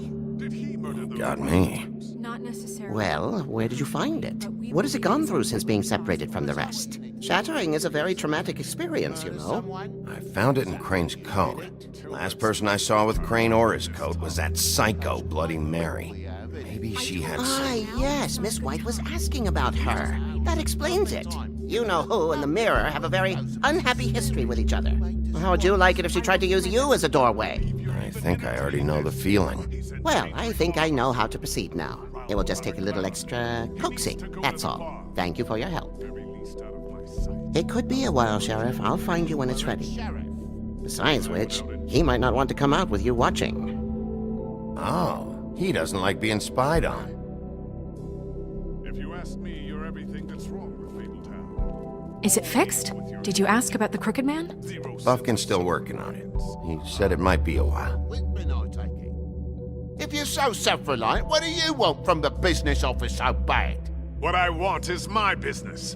Got me. Not necessarily. Well, where did you find it? What has it gone through since being separated from the rest? Shattering is a very traumatic experience, you know. I found it in Crane's coat. Last person I saw with Crane or his coat was that psycho Bloody Mary. Maybe she had some... yes, Miss White was asking about her. That explains it. You know who and the mirror have a very unhappy history with each other. How would you like it if she tried to use you as a doorway? I think I already know the feeling. Well, I think I know how to proceed now. It will just take a little extra coaxing, that's all. Thank you for your help. It could be a while, Sheriff. I'll find you when it's ready. Besides which, he might not want to come out with you watching. Oh, he doesn't like being spied on. If you ask me, you're everything that's wrong with Fabletown. Is it fixed? Did you ask about the Crooked Man? Buffkin's still working on it. He said it might be a while. If you're so self-reliant, what do you want from the business office so bad? What I want is my business.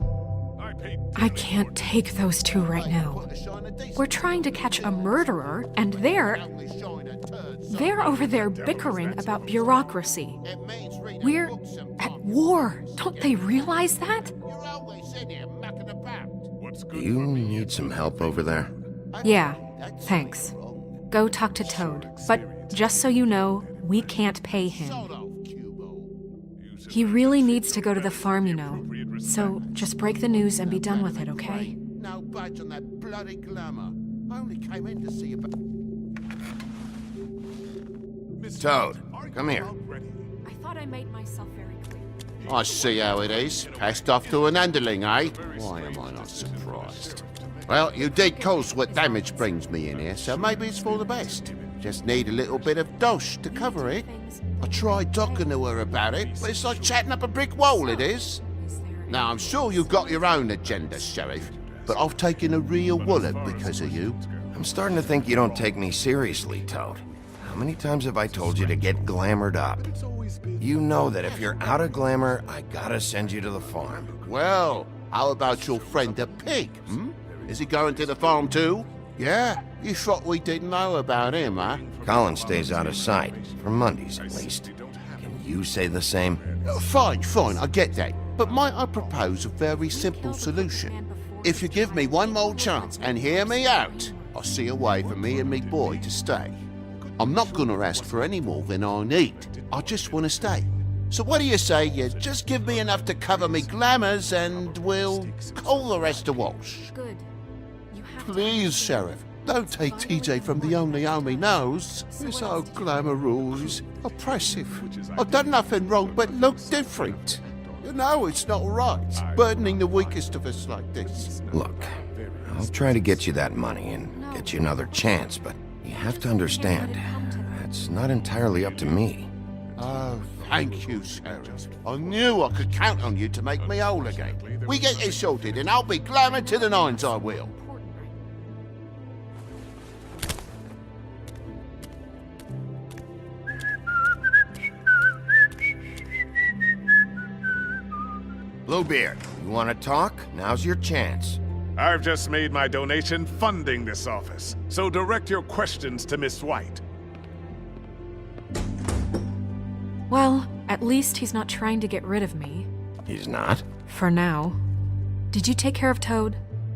I can't take those two right now. We're trying to catch a murderer, and they're over there bickering about bureaucracy. We're at war. Don't they realize that? Do you need some help over there? Yeah, thanks. Go talk to Toad. But just so you know, we can't pay him. He really needs to go to the farm, you know. So just break the news and be done with it, okay? No budge on that bloody glamour. I only came in to see about... Toad, come here. I thought I made myself very clear. I see how it is. Passed off to an underling, eh? Why am I not surprised? Well, you did cause what damage brings me in here, so maybe it's for the best. Just need a little bit of dosh to cover it. I tried talking to her about it, but it's like chatting up a brick wall, it is. Now, I'm sure you've got your own agenda, Sheriff, but I've taken a real wallet because of you. I'm starting to think you don't take me seriously, Toad. How many times have I told you to get glamored up? You know that if you're out of glamour, I gotta send you to the farm. Well, how about your friend the pig, Is he going to the farm too? Yeah? You thought we didn't know about him, huh? Colin stays out of sight, for Mondays at least. Can you say the same? Fine, I get that. But might I propose a very simple solution? If you give me one more chance and hear me out, I'll see a way for me and me boy to stay. I'm not gonna ask for any more than I need. I just want to stay. So what do you say you just give me enough to cover me glamours and we'll call the rest a wash? Good. Please, Sheriff, don't take TJ from the only home he knows. You're so glamorous, oppressive. I've done nothing wrong but look different. You know it's not right, burdening the weakest of us like this. Look, I'll try to get you that money and get you another chance, but you have to understand, that's not entirely up to me. Oh, thank you, Sheriff. I knew I could count on you to make me whole again. We get this sorted and I'll be glamour to the nines, I will. Bluebeard, you want to talk? Now's your chance. I've just made my donation funding this office, so direct your questions to Miss White. Well, at least he's not trying to get rid of me. He's not? For now. Did you take care of Toad?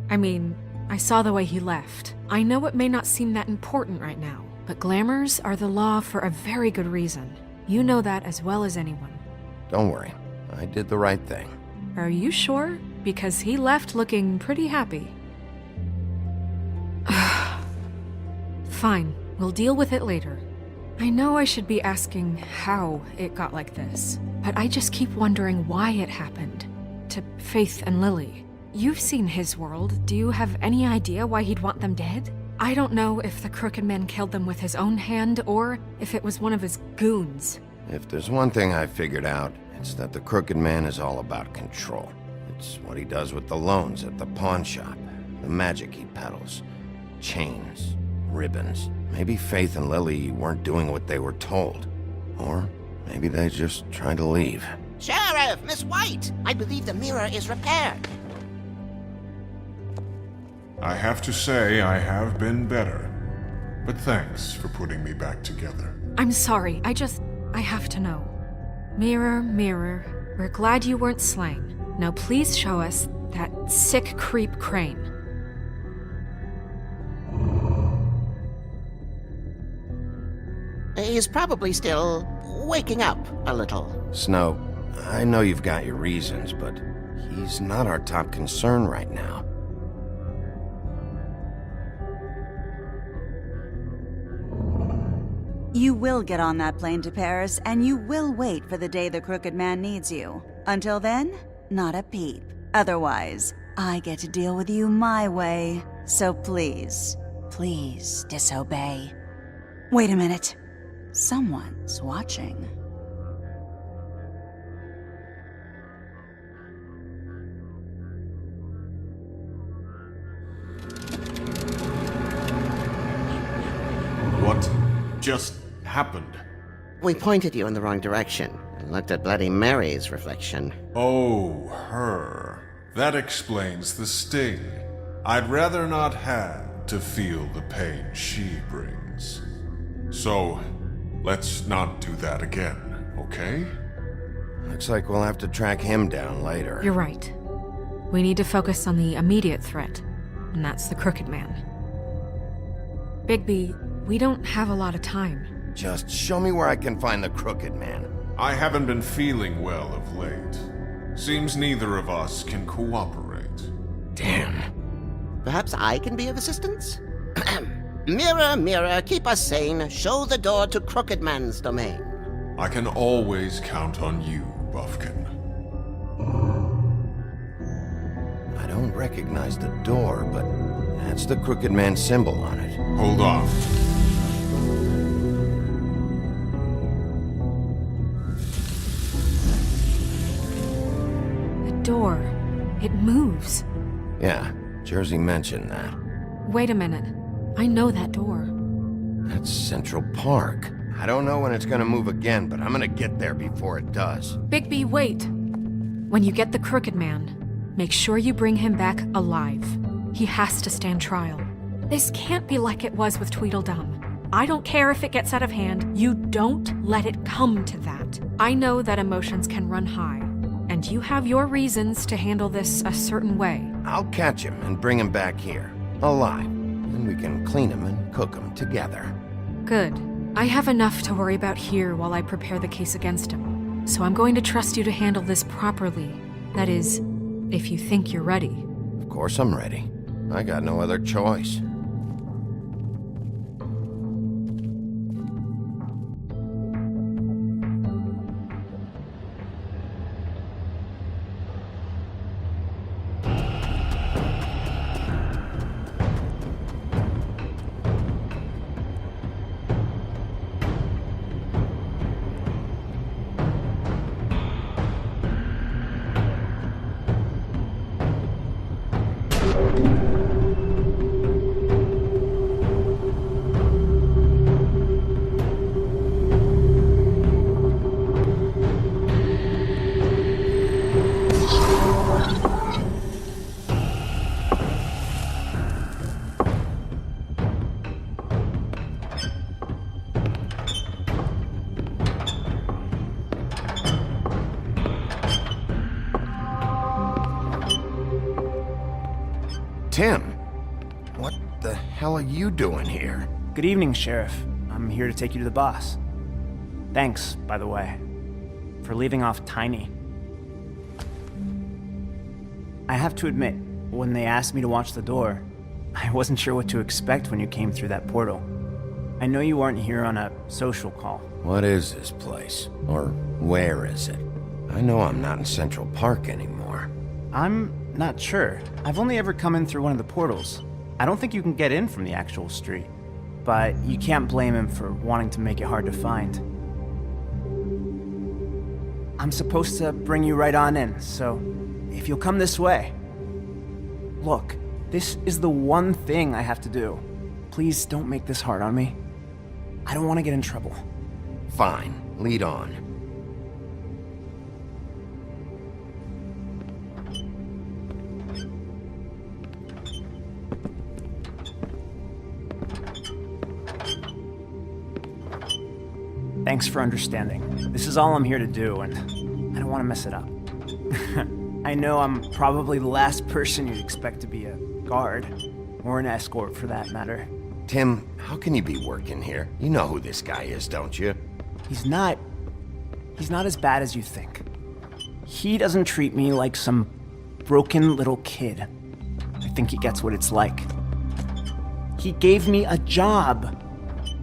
I mean, I saw the way he left. I know it may not seem that important right now, but glamours are the law for a very good reason. You know that as well as anyone. Don't worry. I did the right thing. Are you sure? Because he left looking pretty happy. Fine, we'll deal with it later. I know I should be asking how it got like this, but I just keep wondering why it happened. To Faith and Lily. You've seen his world. Do you have any idea why he'd want them dead? I don't know if the Crooked Man killed them with his own hand or if it was one of his goons. If there's one thing I figured out, it's that the Crooked Man is all about control. It's what he does with the loans at the pawn shop, the magic he peddles, chains, ribbons. Maybe Faith and Lily weren't doing what they were told. Or maybe they just tried to leave. Sheriff, Miss White! I believe the mirror is repaired. I have to say I have been better. But thanks for putting me back together. I'm sorry, I have to know. Mirror, mirror, we're glad you weren't slain. Now please show us that sick creep Crane. He's probably still waking up a little. Snow, I know you've got your reasons, but he's not our top concern right now. You will get on that plane to Paris, and you will wait for the day the Crooked Man needs you. Until then, not a peep. Otherwise, I get to deal with you my way. So please, please disobey. Wait a minute. Someone's watching. What just happened? We pointed you in the wrong direction and looked at Bloody Mary's reflection. Oh, her. That explains the sting. I'd rather not have to feel the pain she brings. So, let's not do that again, okay? Looks like we'll have to track him down later. You're right. We need to focus on the immediate threat, and that's the Crooked Man. Bigby, we don't have a lot of time. Just show me where I can find the Crooked Man. I haven't been feeling well of late. Seems neither of us can cooperate. Damn. Perhaps I can be of assistance? Mirror, mirror, keep us sane. Show the door to Crooked Man's domain. I can always count on you, Buffkin. I don't recognize the door, but that's the Crooked Man symbol on it. Hold on. The door. It moves. Yeah, Jersey mentioned that. Wait a minute. I know that door. That's Central Park. I don't know when it's gonna move again, but I'm gonna get there before it does. Bigby, wait! When you get the Crooked Man, make sure you bring him back alive. He has to stand trial. This can't be like it was with Tweedledum. I don't care if it gets out of hand. You don't let it come to that. I know that emotions can run high, and you have your reasons to handle this a certain way. I'll catch him and bring him back here, alive. Then we can clean him and cook him together. Good. I have enough to worry about here while I prepare the case against him. So I'm going to trust you to handle this properly. That is, if you think you're ready. Of course I'm ready. I got no other choice. Tim, what the hell are you doing here? Good evening, Sheriff. I'm here to take you to the boss. Thanks, by the way, for leaving off Tiny. I have to admit, when they asked me to watch the door, I wasn't sure what to expect when you came through that portal. I know you aren't here on a social call. What is this place? Or where is it? I know I'm not in Central Park anymore. I'm not sure. I've only ever come in through one of the portals. I don't think you can get in from the actual street. But you can't blame him for wanting to make it hard to find. I'm supposed to bring you right on in, so if you'll come this way. Look, this is the one thing I have to do. Please don't make this hard on me. I don't want to get in trouble. Fine, lead on. Thanks for understanding. This is all I'm here to do, and I don't want to mess it up. I know I'm probably the last person you'd expect to be a guard, or an escort for that matter. Tim, how can you be working here? You know who this guy is, don't you? He's not as bad as you think. He doesn't treat me like some broken little kid. I think he gets what it's like. He gave me a job,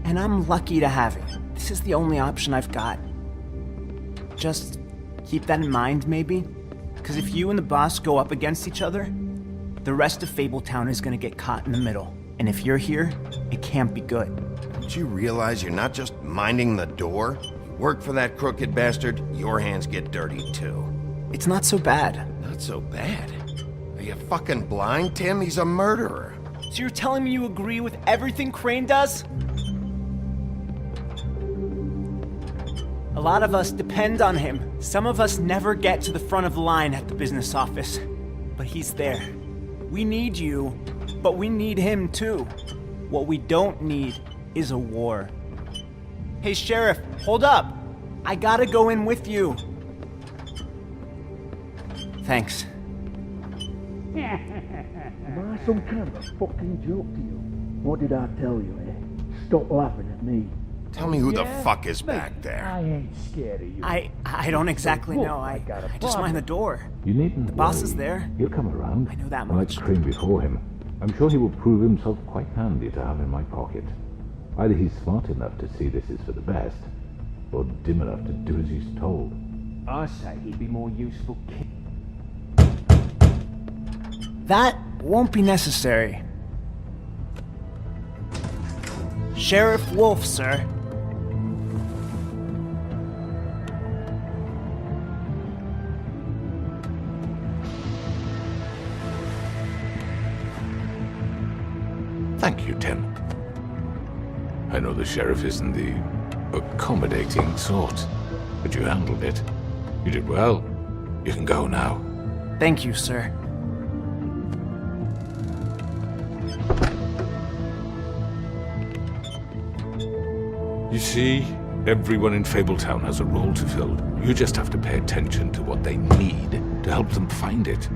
and I'm lucky to have it. This is the only option I've got. Just keep that in mind, maybe? Because if you and the boss go up against each other, the rest of Fabletown is gonna get caught in the middle. And if you're here, it can't be good. Don't you realize you're not just minding the door? You work for that crooked bastard, your hands get dirty too. It's not so bad. Not so bad? Are you fucking blind, Tim? He's a murderer. So you're telling me you agree with everything Crane does? A lot of us depend on him. Some of us never get to the front of the line at the business office. But he's there. We need you, but we need him too. What we don't need is a war. Hey, Sheriff, hold up. I gotta go in with you. Thanks. Am I some kind of a fucking joke to you? What did I tell you, eh? Stop laughing at me. Tell me who the fuck is back there. I ain't scared of you. I don't exactly know. I just mind the door. You needn't The boss worry. is there. He'll come around. I know that Like much. Crane before him. I'm sure he will prove himself quite handy to have in my pocket. Either he's smart enough to see this is for the best, or dim enough to do as he's told. I say he'd be more useful. That won't be necessary. Sheriff Wolf, sir. Thank you, Tim. I know the sheriff isn't the accommodating sort, but you handled it. You did well. You can go now. Thank you, sir. You see, everyone in Fabletown has a role to fill. You just have to pay attention to what they need to help them find it.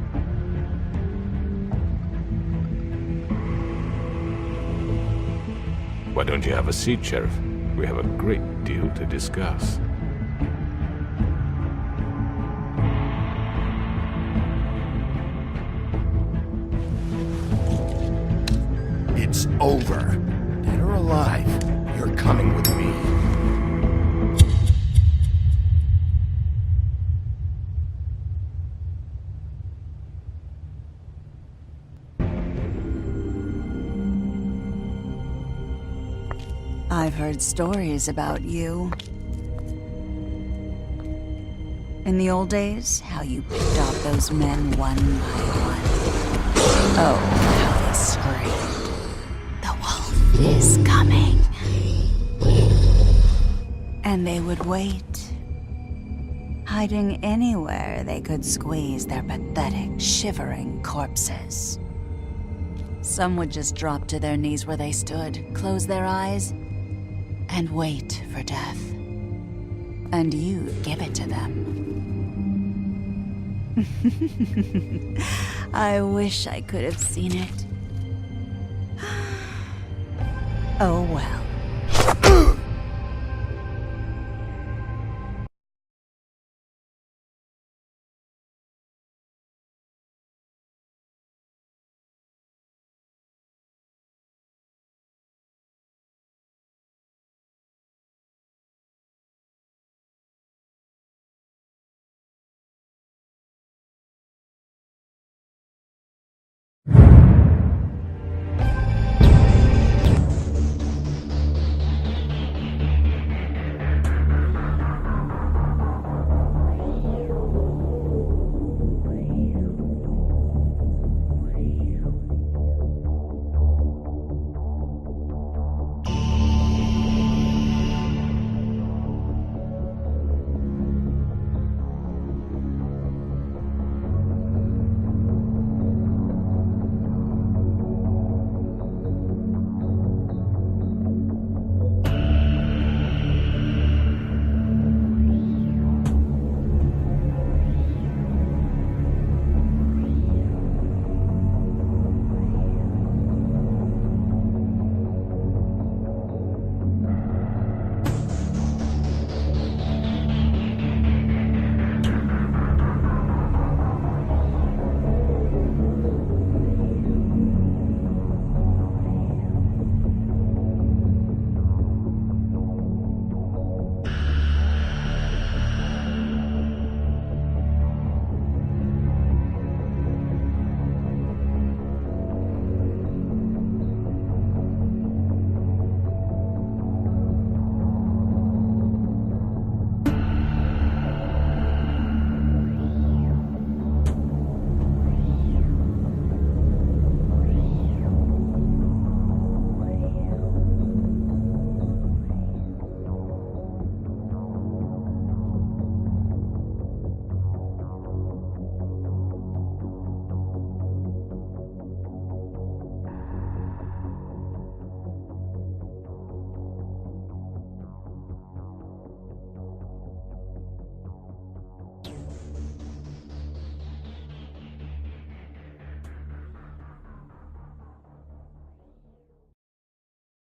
Why don't you have a seat, Sheriff? We have a great deal to discuss. It's over. Dead or alive, you're coming with me. I've heard stories about you. In the old days, how you picked off those men one by one. Oh, how they screamed. The wolf is coming. And they would wait, hiding anywhere they could squeeze their pathetic, shivering corpses. Some would just drop to their knees where they stood, close their eyes, and wait for death. And you'd give it to them. I wish I could have seen it. Oh well.